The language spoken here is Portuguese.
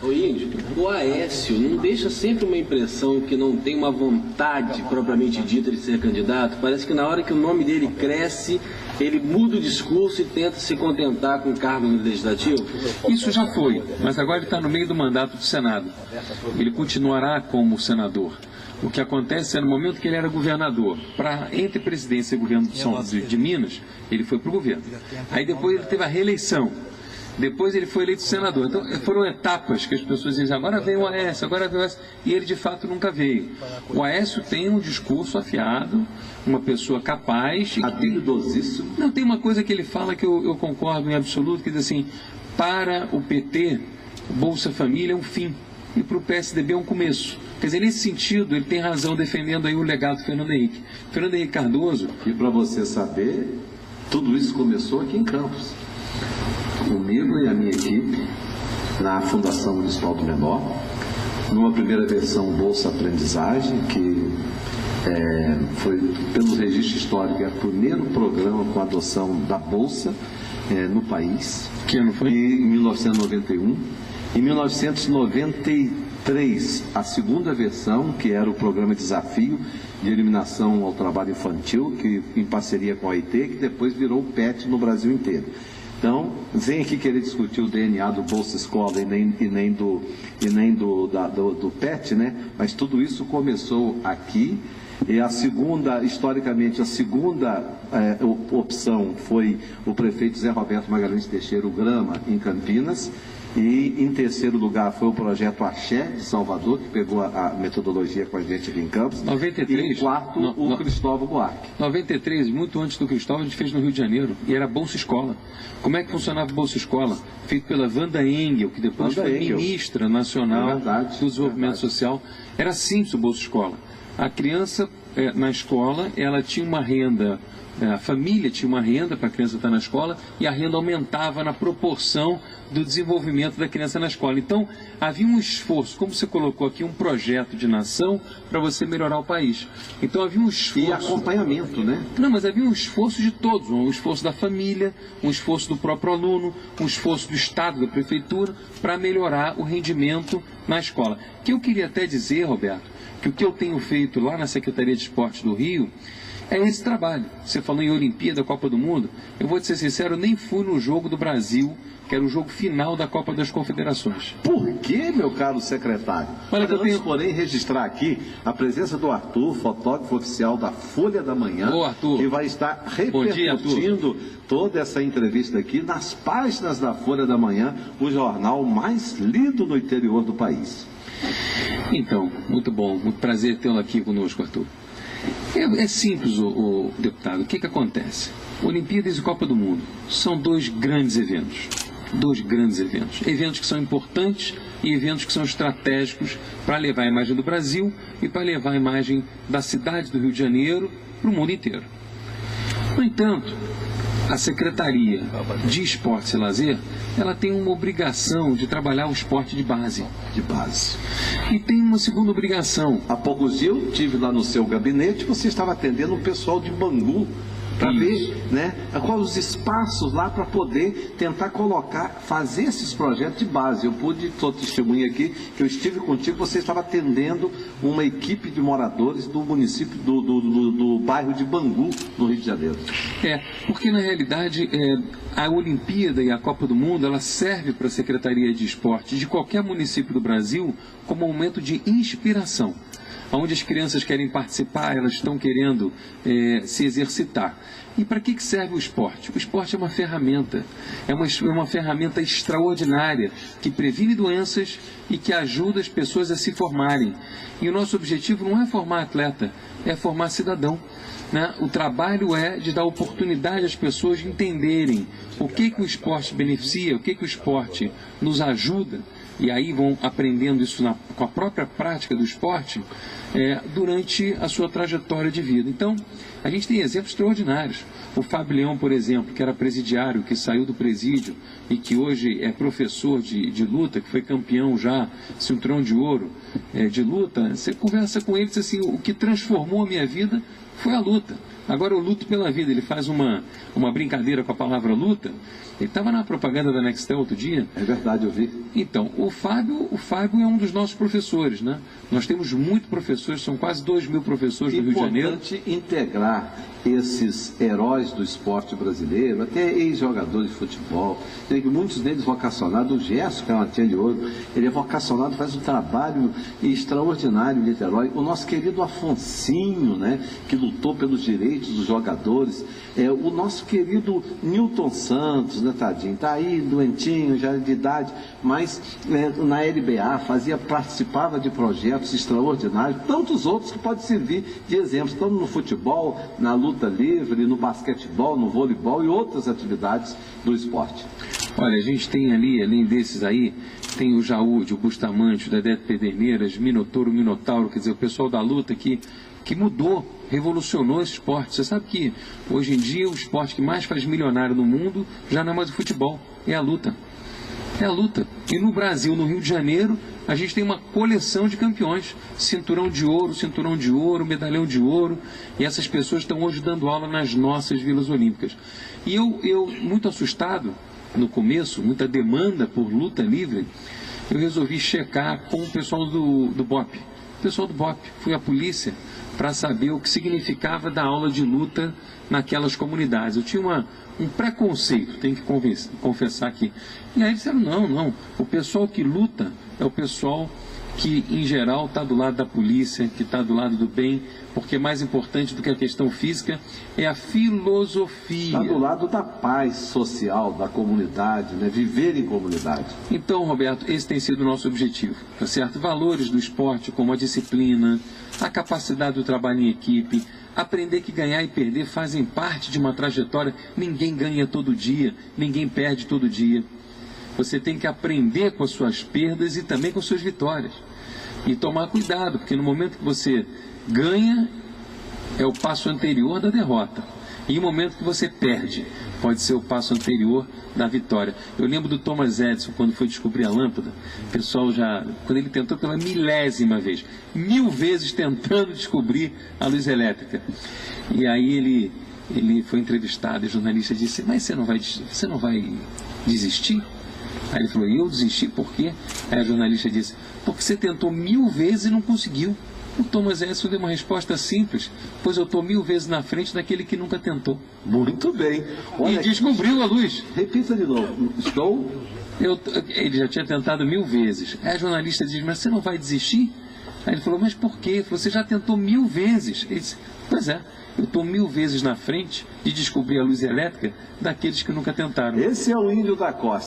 O Índio, o Aécio não deixa sempre uma impressão que não tem uma vontade propriamente dita de ser candidato? Parece que na hora que o nome dele cresce, ele muda o discurso e tenta se contentar com o cargo no Legislativo? Isso já foi, mas agora ele está no meio do mandato do Senado. Ele continuará como senador. O que acontece é no momento que ele era governador, entre presidência e governo de Minas, ele foi para o governo. Aí depois ele teve a reeleição. Depois ele foi eleito senador. Então foram etapas que as pessoas dizem, agora vem o Aécio, agora vem o Aécio. E ele de fato nunca veio. O Aécio tem um discurso afiado, uma pessoa capaz. Habilidosíssimo. Não, tem uma coisa que ele fala que eu concordo em absoluto, que diz assim, para o PT, Bolsa Família é um fim. E para o PSDB é um começo. Quer dizer, nesse sentido, ele tem razão defendendo aí o legado do Fernando Henrique. Fernando Henrique Cardoso... E para você saber, tudo isso começou aqui em Campos. Comigo e a minha equipe, na Fundação Municipal do Menor, numa primeira versão Bolsa Aprendizagem, que foi, pelo registro histórico, é o primeiro programa com adoção da Bolsa no país. Que ano foi? Em 1991. Em 1993, a segunda versão, que era o programa Desafio de Eliminação ao Trabalho Infantil, que em parceria com a OIT, que depois virou o PET no Brasil inteiro. Então, vem aqui querer discutir o DNA do Bolsa Escola e nem do PET, né? Mas tudo isso começou aqui. E a segunda, historicamente, a segunda opção foi o prefeito Zé Roberto Magalhães Teixeira, o Grama, em Campinas. E em terceiro lugar foi o projeto Axé, de Salvador, que pegou a metodologia com a gente aqui em Campos. 93, e em quarto, o Cristóvão Buarque. 93, muito antes do Cristóvão, a gente fez no Rio de Janeiro, e era Bolsa Escola. Como é que funcionava a Bolsa Escola? Feito pela Wanda Engel, que depois foi ministra nacional do Desenvolvimento Social. Era simples o Bolsa Escola. A criança, na escola, ela tinha uma renda... A família tinha uma renda para a criança estar na escola e a renda aumentava na proporção do desenvolvimento da criança na escola. Então, havia um esforço, como você colocou aqui, um projeto de nação para você melhorar o país. Então, havia um esforço... E acompanhamento, né? Não, mas havia um esforço de todos, um esforço da família, um esforço do próprio aluno, um esforço do Estado, da Prefeitura, para melhorar o rendimento na escola. Que eu queria até dizer, Roberto, que o que eu tenho feito lá na Secretaria de Esportes do Rio é esse trabalho. Você falou em Olimpíada, Copa do Mundo. Eu vou te ser sincero, eu nem fui no jogo do Brasil, que era o jogo final da Copa das Confederações. Por quê, meu caro secretário? Olha, Antes, porém, registrar aqui a presença do Arthur, fotógrafo oficial da Folha da Manhã, que vai estar repercutindo toda essa entrevista aqui nas páginas da Folha da Manhã, o jornal mais lido no interior do país. Então, muito bom, muito prazer tê-lo aqui conosco, Arthur. É simples, o deputado. O que acontece? Olimpíadas e Copa do Mundo são dois grandes eventos. Dois grandes eventos. Eventos que são importantes e eventos que são estratégicos para levar a imagem do Brasil e para levar a imagem da cidade do Rio de Janeiro para o mundo inteiro. No entanto, a Secretaria de Esportes e Lazer, ela tem uma obrigação de trabalhar o esporte de base. De base. E tem uma segunda obrigação. Há poucos dias eu estive lá no seu gabinete, você estava atendendo um pessoal de Bangu, para ver, né, quais os espaços lá para poder tentar fazer esses projetos de base. Eu sou testemunha aqui, que eu estive contigo, você estava atendendo uma equipe de moradores do município, do bairro de Bangu, no Rio de Janeiro. Porque na realidade a Olimpíada e a Copa do Mundo, ela serve para a Secretaria de Esporte de qualquer município do Brasil como um momento de inspiração. Onde as crianças querem participar, elas estão querendo se exercitar. E para que serve o esporte? O esporte é uma ferramenta, é uma ferramenta extraordinária, que previne doenças e que ajuda as pessoas a se formarem. E o nosso objetivo não é formar atleta, é formar cidadão. Né? O trabalho é de dar oportunidade às pessoas de entenderem o que o esporte beneficia, o que o esporte nos ajuda, e aí vão aprendendo isso com a própria prática do esporte durante a sua trajetória de vida. Então, a gente tem exemplos extraordinários. O Fábio Leão, por exemplo, que era presidiário, que saiu do presídio e que hoje é professor de luta, que foi campeão já, cinturão de ouro de luta, você conversa com ele e diz assim, o que transformou a minha vida foi a luta. Agora eu luto pela vida. Ele faz uma brincadeira com a palavra luta Ele estava na propaganda da Nextel outro dia. É verdade, eu vi. Então, o Fábio é um dos nossos professores, né? Nós temos muitos professores, são quase 2.000 professores do Rio de Janeiro. É importante integrar esses heróis do esporte brasileiro, até ex-jogadores de futebol, muitos deles vocacionados. O Gerson, que é uma tia de ouro, ele é vocacionado, faz um trabalho extraordinário em Niterói. O nosso querido Afonsinho, né, que lutou pelos direitos dos jogadores. O nosso querido Newton Santos, né, tadinho, está aí doentinho, já de idade, mas na LBA participava de projetos extraordinários, tantos outros que podem servir de exemplo, tanto no futebol, na luta livre, no basquetebol, no voleibol e outras atividades do esporte. Olha, a gente tem ali, além desses aí, tem o Jaúde, o Bustamante, o Dedé Pederneiras, Minotauro, quer dizer, o pessoal da luta que mudou, revolucionou esse esporte. Você sabe que hoje em dia o esporte que mais faz milionário no mundo já não é mais o futebol, é a luta. É a luta. E no Brasil, no Rio de Janeiro, a gente tem uma coleção de campeões. Cinturão de ouro, medalhão de ouro. E essas pessoas estão hoje dando aula nas nossas Vilas Olímpicas. E eu muito assustado, no começo, muita demanda por luta livre, eu resolvi checar com o pessoal do BOP. O pessoal do BOP, fui à polícia para saber o que significava dar aula de luta naquelas comunidades. Eu tinha um preconceito, tenho que confessar aqui. E aí eles disseram, não, o pessoal que luta é o pessoal que, em geral, está do lado da polícia, que está do lado do bem, porque mais importante do que a questão física é a filosofia. Está do lado da paz social, da comunidade, né? Viver em comunidade. Então, Roberto, esse tem sido o nosso objetivo, tá certo? Valores do esporte, como a disciplina, a capacidade do trabalho em equipe, aprender que ganhar e perder fazem parte de uma trajetória. Ninguém ganha todo dia, ninguém perde todo dia. Você tem que aprender com as suas perdas e também com as suas vitórias. E tomar cuidado, porque no momento que você ganha, é o passo anterior da derrota. E no momento que você perde, pode ser o passo anterior da vitória. Eu lembro do Thomas Edison, quando foi descobrir a lâmpada, o pessoal quando ele tentou pela 1000ª vez, 1000 vezes tentando descobrir a luz elétrica. E aí ele foi entrevistado e o jornalista disse, mas você não vai desistir? Aí ele falou, e eu desisti por quê? Aí a jornalista disse, porque você tentou 1000 vezes e não conseguiu. O Thomas Edison deu uma resposta simples, pois eu estou 1000 vezes na frente daquele que nunca tentou. Muito bem. Olha, e descobriu a luz. Repita de novo. Ele já tinha tentado 1000 vezes. Aí a jornalista diz, mas você não vai desistir? Aí ele falou, mas por quê? Ele falou, você já tentou 1000 vezes. Ele disse, pois é, eu estou 1000 vezes na frente de descobrir a luz elétrica daqueles que nunca tentaram. Esse é o Índio da Costa.